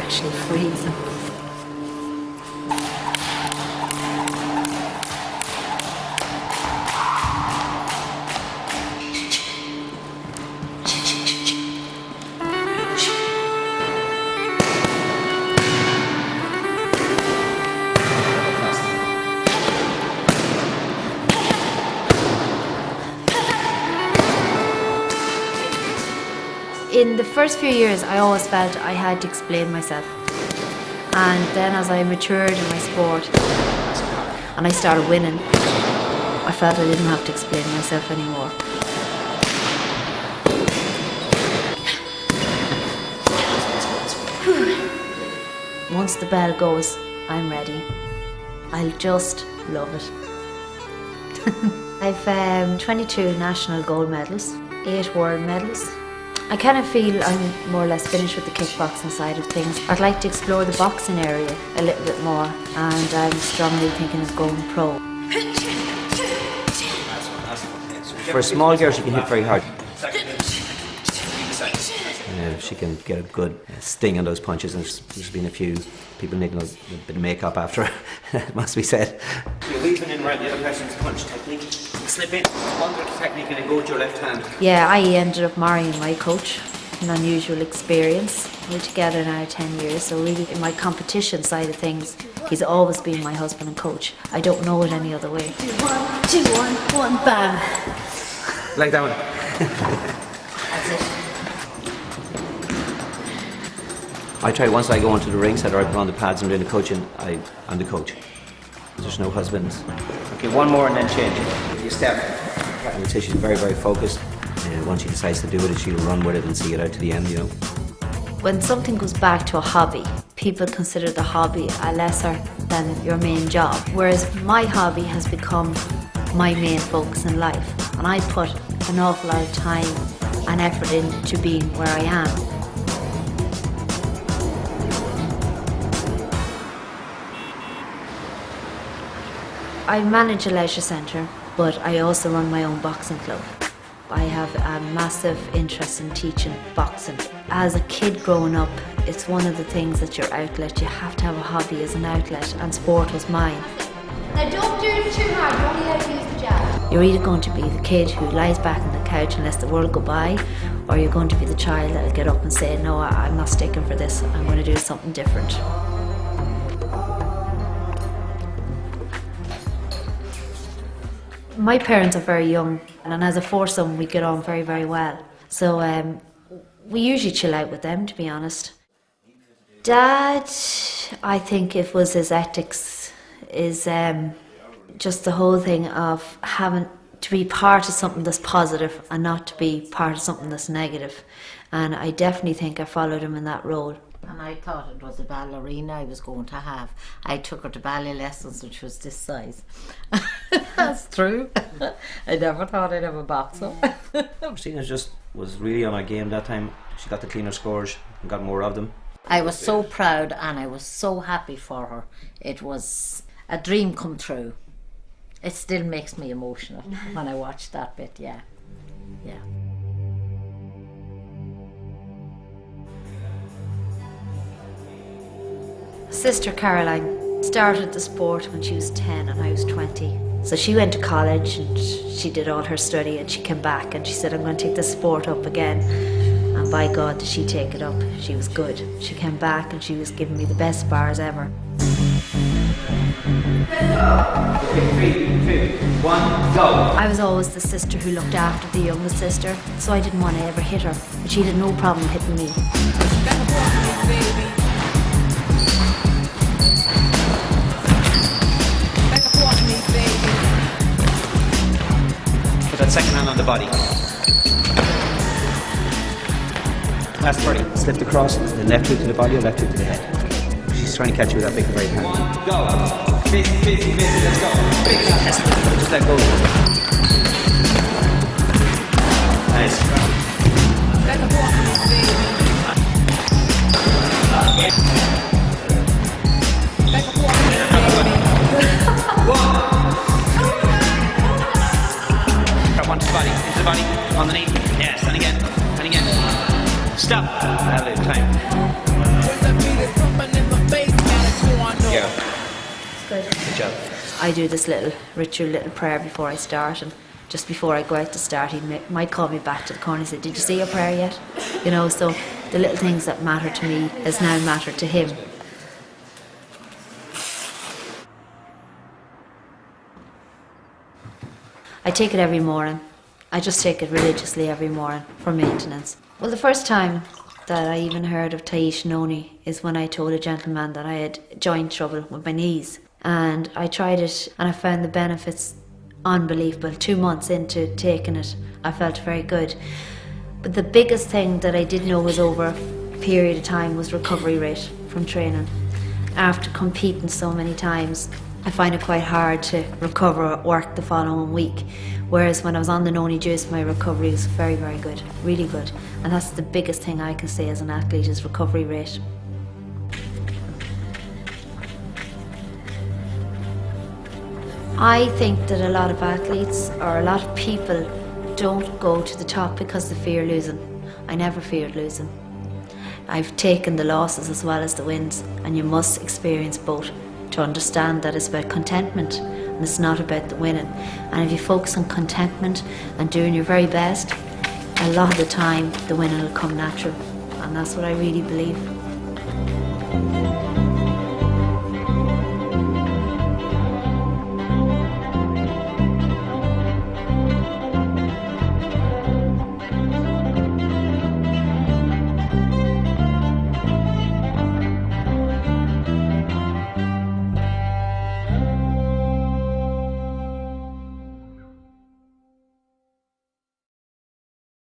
actually freezing. In the first few years, I always felt I had to explain myself. And then as I matured in my sport and I started winning, I felt I didn't have to explain myself anymore. Once the bell goes, I'm ready. I'll just love it. I've 22 national gold medals, 8 world medals. I kind of feel I'm more or less finished with the kickboxing side of things. I'd like to explore the boxing area a little bit more, and I'm strongly thinking of going pro. For a small girl, she can hit very hard. She can get a good sting on those punches, and there's been a few people needing a bit of makeup after, it must be said. You're weaving in right the other person's punch technique. Slip in under the technique and then go with your left hand. Yeah, I ended up marrying my coach. An unusual experience. We're together now 10 years, so really in my competition side of things, he's always been my husband and coach. I don't know it any other way. 2, 1, 2, 1, 1, bam. Like that one. That's it. I try once I go into the ring, set or I put on the pads and doing the coaching, I'm the coach. There's no husbands. Okay, one more and then change. You step. I would say she's very, very focused. Once she decides to do it, she'll run with it and see it out to the end, you know. When something goes back to a hobby, people consider the hobby a lesser than your main job. Whereas my hobby has become my main focus in life. And I put an awful lot of time and effort into being where I am. I manage a leisure centre, but I also run my own boxing club. I have a massive interest in teaching boxing. As a kid growing up, it's one of the things that's your outlet. You have to have a hobby as an outlet, and sport was mine. Now don't do it too hard, you're only allowed to use the jab. You're either going to be the kid who lies back on the couch and lets the world go by, or you're going to be the child that'll get up and say, no, I'm not sticking for this, I'm going to do something different. My parents are very young, and as a foursome we get on very, very well. So we usually chill out with them, to be honest. Dad, I think it was his ethics, is just the whole thing of having to be part of something that's positive and not to be part of something that's negative. And I definitely think I followed him in that role. And I thought it was a ballerina I was going to have. I took her to ballet lessons, which was this size. That's true. I never thought I'd have a boxer. Christina just was really on her game that time. She got the cleaner scores and got more of them. I was so proud and I was so happy for her. It was a dream come true. It still makes me emotional when I watch that bit, yeah. Yeah. Sister Caroline started the sport when she was 10 and I was 20. So she went to college and she did all her study and she came back and she said, I'm going to take this sport up again. And by God, did she take it up. She was good. She came back and she was giving me the best spars ever. Okay, 3, 2, 1, go. I was always the sister who looked after the youngest sister, so I didn't want to ever hit her. But she had no problem hitting me. Put that second hand on the body. Last 30. Slip the cross, the left hook to the body or left hook to the head. She's trying to catch you with that big right hand. Go. Busy, busy, busy. Let's go. Just let go. Nice. One to the body, into the body, on the knee. Yes, and again, and again. Stop. Time. Yeah, It's good. good job. I do this little ritual, little prayer before I start, and just before I go out to start, he might call me back to the corner and say, "Did you say your prayer yet?" You know, so the little things that matter to me has now mattered to him. I take it every morning. I just take it religiously every morning for maintenance. Well, the first time that I even heard of Tahitian Noni is when I told a gentleman that I had joint trouble with my knees. And I tried it and I found the benefits unbelievable. 2 months into taking it, I felt very good. But the biggest thing that I did know was over a period of time was recovery rate from training. After competing so many times, I find it quite hard to recover at work the following week. Whereas when I was on the Noni juice, my recovery was very, very good, really good. And that's the biggest thing I can say as an athlete is recovery rate. I think that a lot of athletes or a lot of people don't go to the top because they fear losing. I never feared losing. I've taken the losses as well as the wins, and you must experience both to understand that it's about contentment and it's not about the winning. And if you focus on contentment and doing your very best, a lot of the time the winning will come natural, and that's what I really believe.